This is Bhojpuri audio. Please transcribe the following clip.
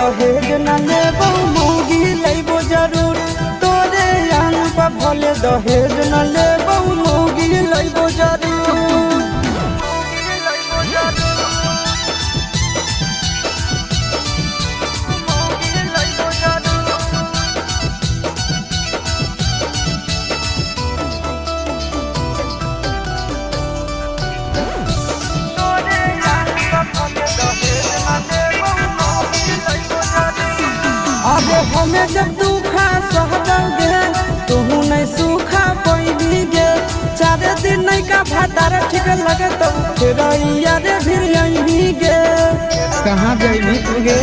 दहेज न लेबो मौगी लैबो जरूर तोरे आंग पर भले दहेज न लेबो मौगी लैबो जरूर। अरे हमें जब दुखा सहबोगे तुहू नहीं सूखा पैनी गे 4 दिन नहीं का भातार ठीक लगे तो फिर यारे फिर यही गे कहाँ जाइबी गे।